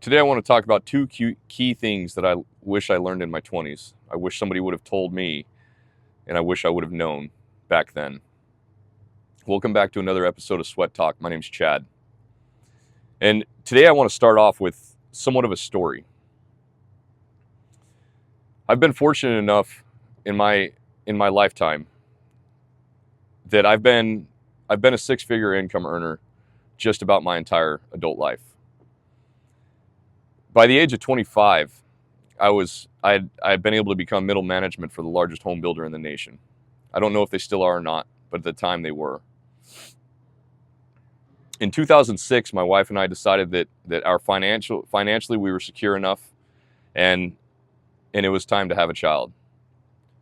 Today I want to talk about two key things that I wish I learned in my 20s. I wish somebody would have told me, and I wish I would have known back then. Welcome back to another episode of Sweat Talk. My name's Chad. And today I want to start off with somewhat of a story. I've been fortunate enough in my lifetime that I've been a six-figure income earner just about my entire adult life. By the age of 25, I had been able to become middle management for the largest home builder in the nation. I don't know if they still are or not, but at the time they were. In 2006, my wife and I decided that our financially we were secure enough, and it was time to have a child.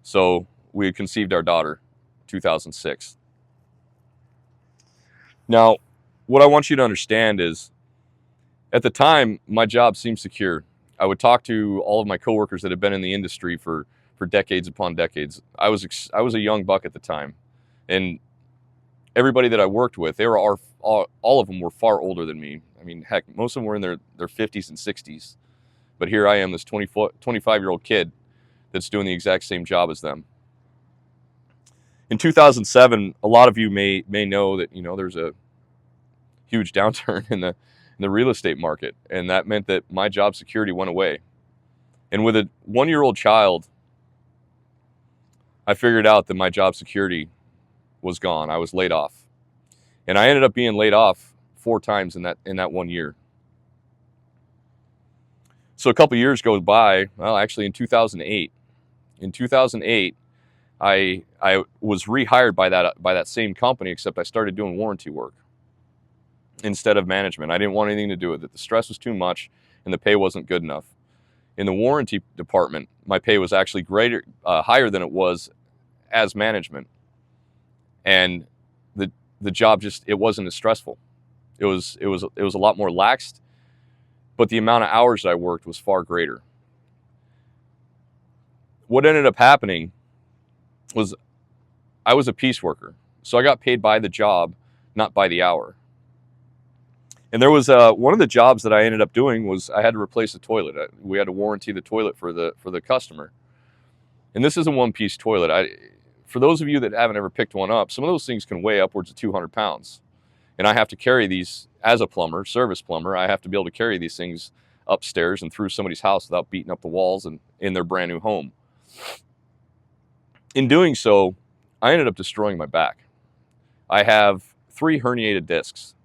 So we conceived our daughter, 2006. Now, what I want you to understand is, at the time, my job seemed secure. I would talk to all of my coworkers that had been in the industry for decades upon decades. I was a young buck at the time, and everybody that I worked with, they were all of them were far older than me. I mean, heck, most of them were in their 50s and 60s. But here I am, this 25-year-old kid that's doing the exact same job as them. In 2007, a lot of you may know that there's a huge downturn in the real estate market, and that meant that my job security went away. And with a 1-year-old child, I figured out that my job security was gone. I was laid off, and I ended up being laid off 4 times in that 1 year. So a couple years go by. Well, actually, in 2008, I was rehired by that same company, except I started doing warranty work instead of management. I didn't want anything to do with it. The stress was too much, and the pay wasn't good enough. In the warranty department, my pay was actually higher than it was as management, and the job it wasn't as stressful. It was a lot more laxed, but the amount of hours that I worked was far greater. What ended up happening was I was a piece worker, so I got paid by the job, not by the hour. And there was one of the jobs that I ended up doing was I had to replace a toilet. We had to warranty the toilet for the customer. And this is a one-piece toilet. For those of you that haven't ever picked one up, some of those things can weigh upwards of 200 pounds. And I have to carry these as a plumber, service plumber. I have to be able to carry these things upstairs and through somebody's house without beating up the walls and in their brand new home. In doing so, I ended up destroying my back. I have 3 herniated discs.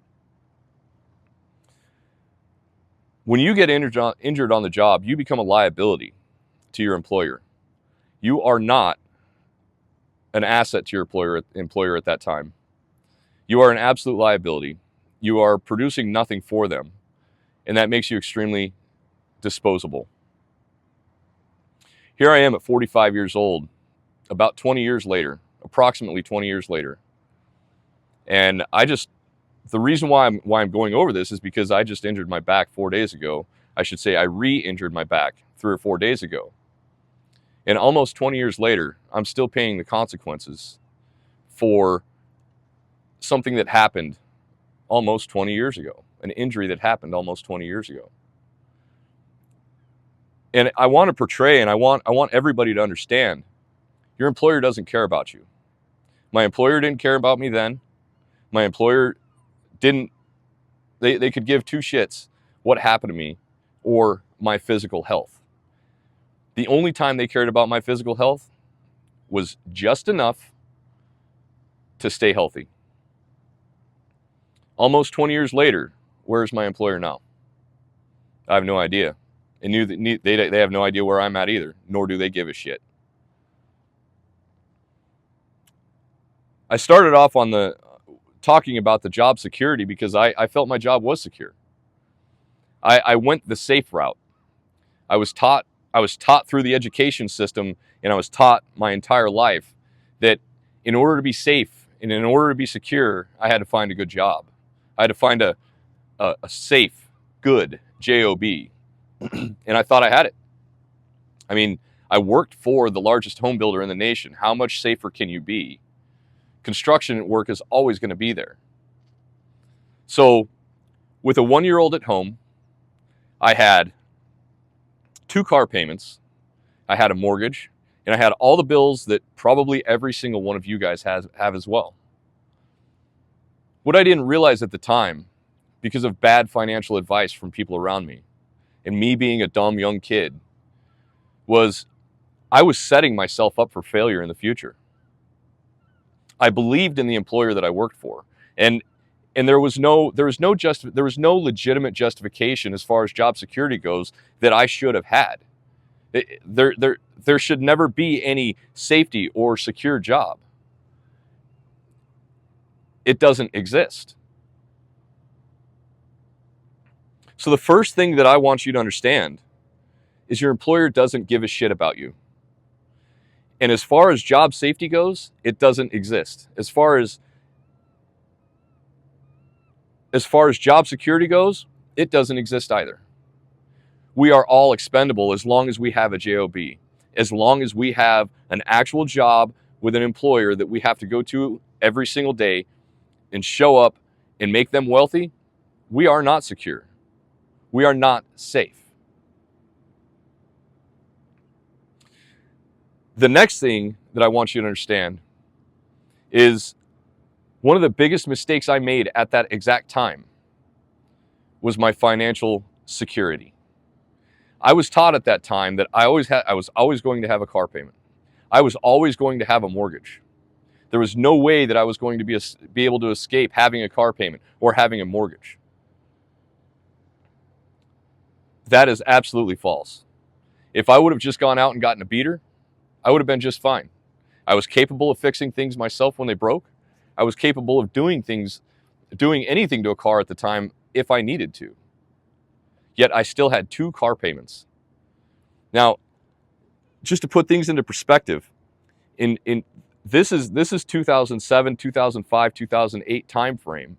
When you get injured on the job, you become a liability to your employer. You are not an asset to your employer at that time. You are an absolute liability. You are producing nothing for them, and that makes you extremely disposable. Here I am at 45 years old, about 20 years later, approximately 20 years later, and the reason why I'm going over this is because I just injured my back 4 days ago. I should say I re-injured my back 3 or 4 days ago. And almost 20 years later, I'm still paying the consequences for something that happened almost 20 years ago, an injury that happened almost 20 years ago. And I want to portray, and I want everybody to understand, your employer doesn't care about you. My employer didn't care about me then. My employer didn't, they could give 2 shits what happened to me or my physical health. The only time they cared about my physical health was just enough to stay healthy. Almost 20 years later, where's my employer now? I have no idea. And they have no idea where I'm at either, nor do they give a shit. I started off on talking about the job security because I felt my job was secure. I went the safe route. I was taught through the education system, and I was taught my entire life that in order to be safe and in order to be secure, I had to find a good job. I had to find a safe, good job, and I thought I had it. I mean, I worked for the largest home builder in the nation. How much safer can you be? Construction work is always going to be there. So with a 1-year-old at home, I had 2 car payments, I had a mortgage, and I had all the bills that probably every single one of you guys have as well. What I didn't realize at the time, because of bad financial advice from people around me, and me being a dumb young kid, was I was setting myself up for failure in the future. I believed in the employer that I worked for, and there was no legitimate justification as far as job security goes that I should have had. There should never be any safety or secure job. It doesn't exist. So the first thing that I want you to understand is your employer doesn't give a shit about you. And as far as job safety goes, it doesn't exist. As far as job security goes, it doesn't exist either. We are all expendable as long as we have a job. As long as we have an actual job with an employer that we have to go to every single day and show up and make them wealthy, we are not secure. We are not safe. The next thing that I want you to understand is one of the biggest mistakes I made at that exact time was my financial security. I was taught at that time that I was always going to have a car payment. I was always going to have a mortgage. There was no way that I was going to be able to escape having a car payment or having a mortgage. That is absolutely false. If I would have just gone out and gotten a beater, I would have been just fine. I was capable of fixing things myself when they broke. I was capable of doing anything to a car at the time if I needed to. Yet I still had 2 car payments. Now, just to put things into perspective, this is 2007, 2005, 2008 time frame,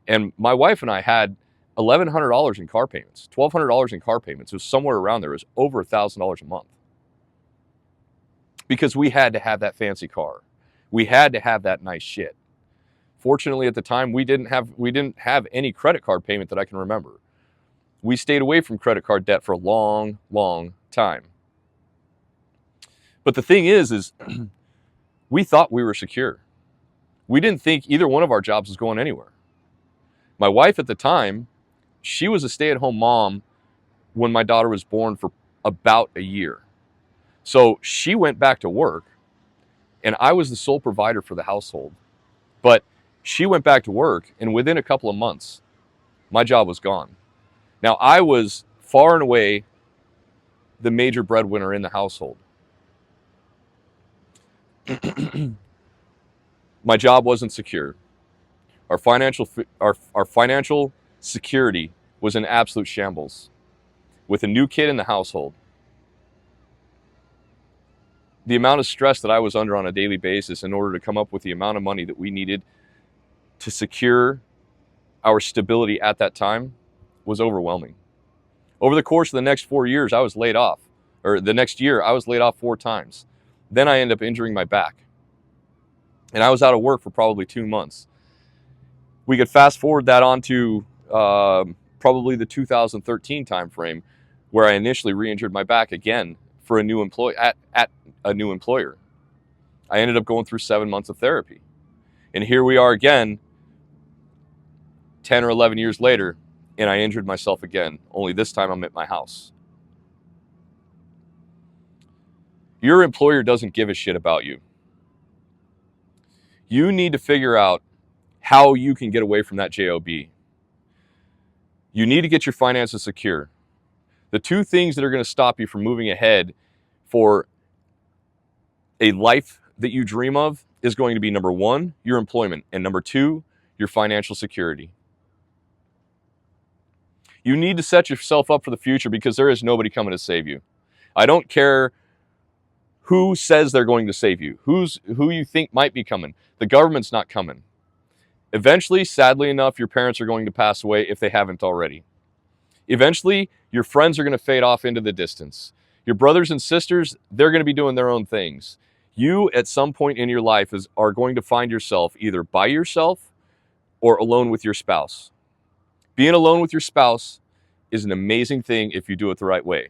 and my wife and I had $1,100 in car payments, $1,200 in car payments. It was somewhere around there. It was over $1,000 a month because we had to have that fancy car. We had to have that nice shit. Fortunately, at the time, we didn't have any credit card payment that I can remember. We stayed away from credit card debt for a long, long time. But the thing is we thought we were secure. We didn't think either one of our jobs was going anywhere. My wife at the time, she was a stay-at-home mom when my daughter was born for about a year. So she went back to work, and I was the sole provider for the household. But she went back to work, and within a couple of months, my job was gone. Now, I was far and away the major breadwinner in the household. My job wasn't secure. Our financial security was in absolute shambles. With a new kid in the household, the amount of stress that I was under on a daily basis in order to come up with the amount of money that we needed to secure our stability at that time was overwhelming. Over the course of the next 4 years, I was laid off. Or the next year, I was laid off 4 times. Then I ended up injuring my back. And I was out of work for probably 2 months. We could fast forward that on to probably the 2013 timeframe, where I initially re-injured my back again for a new at a new employer. I ended up going through 7 months of therapy. And here we are again, 10 or 11 years later, and I injured myself again, only this time I'm at my house. Your employer doesn't give a shit about you. You need to figure out how you can get away from that job. You need to get your finances secure. The 2 things that are going to stop you from moving ahead for a life that you dream of is going to be, number 1, your employment, and number 2, your financial security. You need to set yourself up for the future because there is nobody coming to save you. I don't care who says they're going to save you, who you think might be coming. The government's not coming. Eventually, sadly enough, your parents are going to pass away if they haven't already. Eventually, your friends are going to fade off into the distance. Your brothers and sisters, they're going to be doing their own things. You, at some point in your life, are going to find yourself either by yourself or alone with your spouse. Being alone with your spouse is an amazing thing if you do it the right way.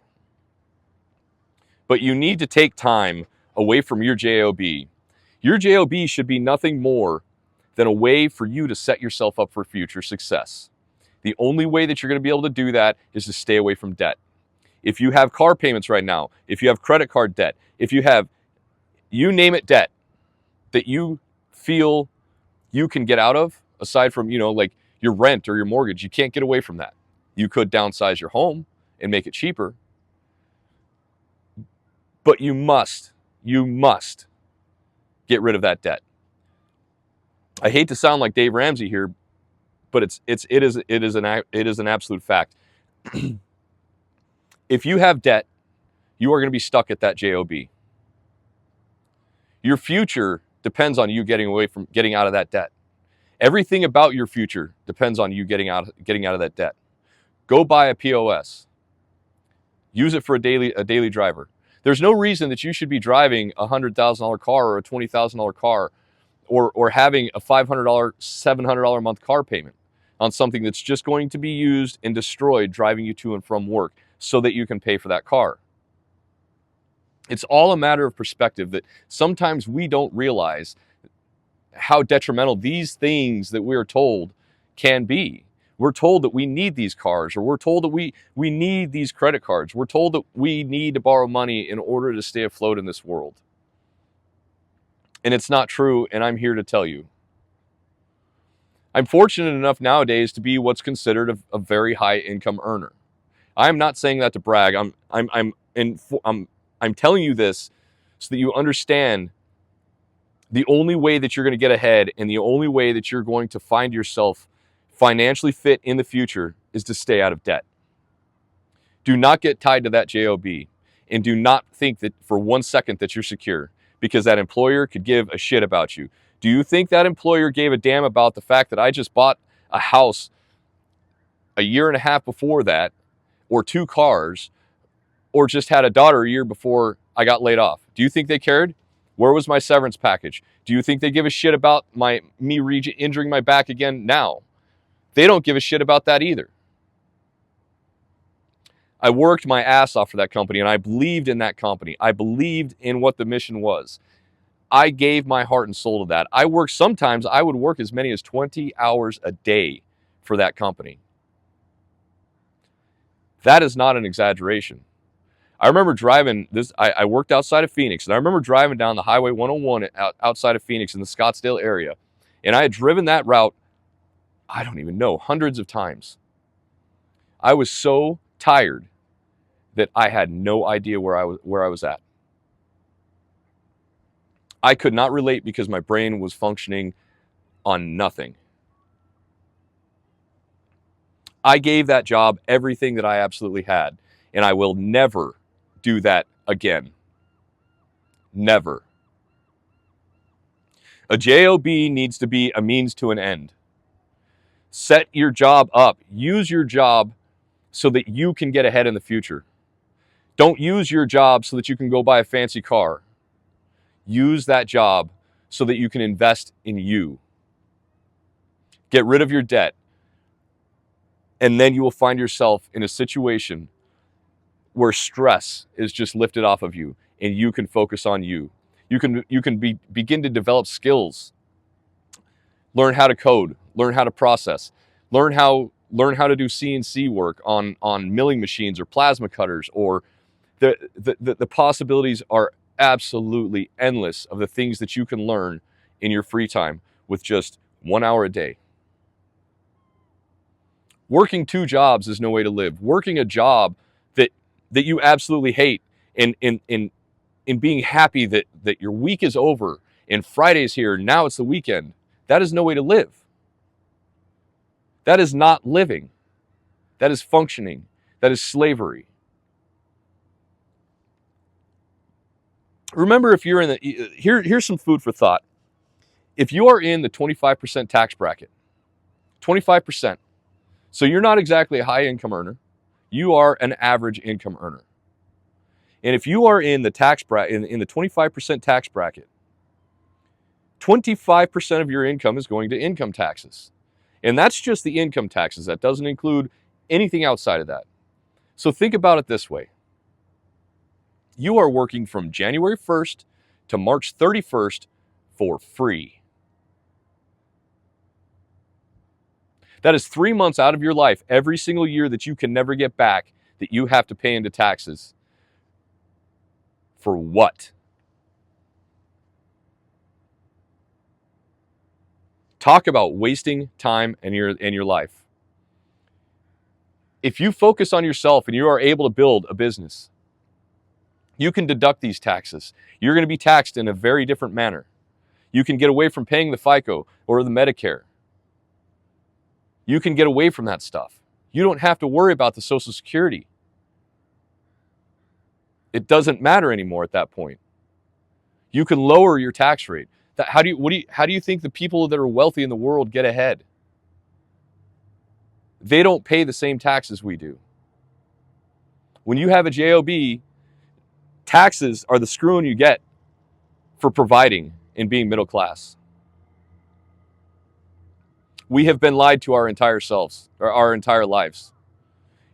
But you need to take time away from your job. Your job should be nothing more than a way for you to set yourself up for future success. The only way that you're going to be able to do that is to stay away from debt. If you have car payments right now, if you have credit card debt, if you have, you name it, debt that you feel you can get out of, aside from, like your rent or your mortgage, you can't get away from that. You could downsize your home and make it cheaper, but you must get rid of that debt. I hate to sound like Dave Ramsey here, but it is an absolute fact. If you have debt, you are going to be stuck at that job. Your future depends on you getting out of that debt. Everything about your future depends on you getting out of that debt. Go buy a POS. Use it for a daily driver. There's no reason that you should be driving a $100,000 car or a $20,000 car or having a $500, $700 a month car payment on something that's just going to be used and destroyed driving you to and from work so that you can pay for that car. It's all a matter of perspective that sometimes we don't realize how detrimental these things that we're told can be. We're told that we need these cars, or we're told that we need these credit cards. We're told that we need to borrow money in order to stay afloat in this world. And it's not true, and I'm here to tell you. I'm fortunate enough nowadays to be what's considered a very high income earner. I'm not saying that to brag. I'm telling you this so that you understand the only way that you're going to get ahead and the only way that you're going to find yourself financially fit in the future is to stay out of debt. Do not get tied to that job, and do not think that for 1 second that you're secure, because that employer could give a shit about you. Do you think that employer gave a damn about the fact that I just bought a house a year and a half before that, or 2 cars, or just had a daughter a year before I got laid off? Do you think they cared? Where was my severance package? Do you think they give a shit about me injuring my back again now? They don't give a shit about that either. I worked my ass off for that company, and I believed in that company. I believed in what the mission was. I gave my heart and soul to that. Sometimes I would work as many as 20 hours a day for that company. That is not an exaggeration. I remember driving this, I worked outside of Phoenix, and I remember driving down the Highway 101 outside of Phoenix in the Scottsdale area. And I had driven that route, I don't even know, hundreds of times. I was so tired that I had no idea where I was at. I could not relate because my brain was functioning on nothing. I gave that job everything that I absolutely had, and I will never do that again. Never. A job needs to be a means to an end. Set your job up. Use your job so that you can get ahead in the future. Don't use your job so that you can go buy a fancy car. Use that job so that you can invest in you. Get rid of your debt. And then you will find yourself in a situation where stress is just lifted off of you and you can focus on you. You can begin to develop skills. Learn how to code, learn how to process, learn how to do CNC work on milling machines or plasma cutters, or the possibilities are absolutely endless of the things that you can learn in your free time with just 1 hour a day. Working 2 jobs is no way to live. Working a job that you absolutely hate and being happy that your week is over and Friday's here, now it's the weekend, that is no way to live. That is not living. That is functioning. That is slavery. Remember, if you're in here's some food for thought. If you are in the 25% tax bracket, 25%, so you're not exactly a high income earner, you are an average income earner. And if you are in the tax bracket, in the 25% tax bracket, 25% of your income is going to income taxes. And that's just the income taxes. That doesn't include anything outside of that. So think about it this way. You are working from January 1st to March 31st for free. That is 3 months out of your life every single year that you can never get back, that you have to pay into taxes. For what? Talk about wasting time in your life. If you focus on yourself and you are able to build a business, you can deduct these taxes. You're going to be taxed in a very different manner. You can get away from paying the FICA or the Medicare. You can get away from that stuff. You don't have to worry about the Social Security. It doesn't matter anymore at that point. You can lower your tax rate. How do you think the people that are wealthy in the world get ahead? They don't pay the same taxes we do. When you have a JOB, taxes are the screwing you get for providing and being middle class. We have been lied to our entire selves, or our entire lives.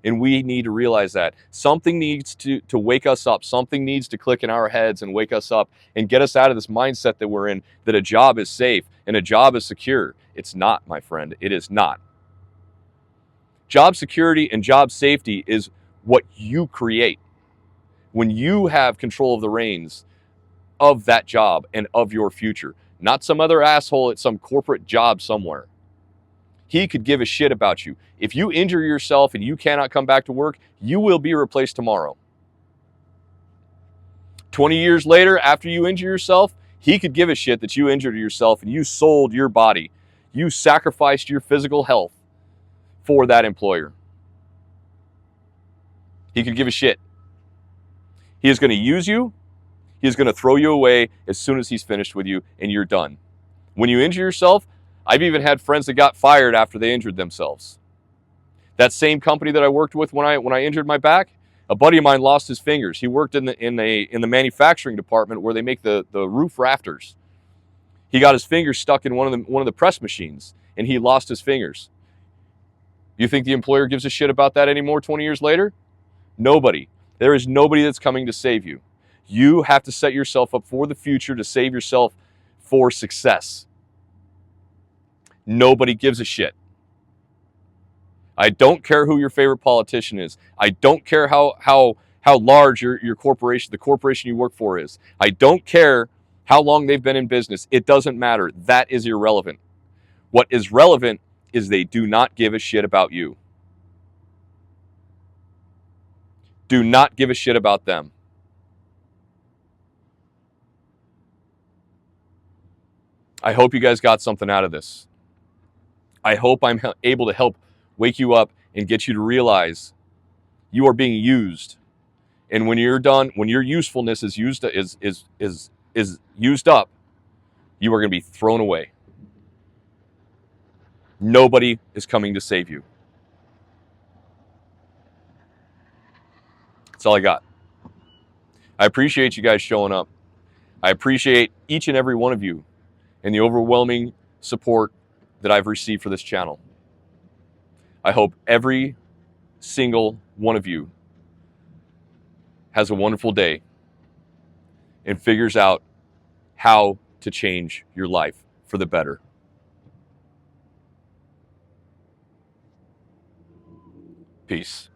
And we need to realize that. Something needs to wake us up. Something needs to click in our heads and wake us up and get us out of this mindset that we're in, that a job is safe and a job is secure. It's not, my friend. It is not. Job security and job safety is what you create when you have control of the reins of that job and of your future, not some other asshole at some corporate job somewhere. He could give a shit about you. If you injure yourself and you cannot come back to work, you will be replaced tomorrow. 20 years later, after you injure yourself, he could give a shit that you injured yourself and you sold your body. You sacrificed your physical health for that employer. He could give a shit. He is going to use you. He is going to throw you away as soon as he's finished with you and you're done. When you injure yourself, I've even had friends that got fired after they injured themselves. That same company that I worked with when I injured my back, a buddy of mine lost his fingers. He worked in the manufacturing department where they make the roof rafters. He got his fingers stuck in one of the press machines and he lost his fingers. You think the employer gives a shit about that anymore 20 years later? Nobody. There is nobody that's coming to save you. You have to set yourself up for the future to save yourself for success. Nobody gives a shit. I don't care who your favorite politician is. I don't care how large your corporation, the corporation you work for is. I don't care how long they've been in business. It doesn't matter. That is irrelevant. What is relevant is they do not give a shit about you. Do not give a shit about them. I hope you guys got something out of this. I hope I'm able to help wake you up and get you to realize you are being used. And when you're done, when your usefulness is used up, you are going to be thrown away. Nobody is coming to save you. That's all I got. I appreciate you guys showing up. I appreciate each and every one of you and the overwhelming support that I've received for this channel. I hope every single one of you has a wonderful day and figures out how to change your life for the better. Peace.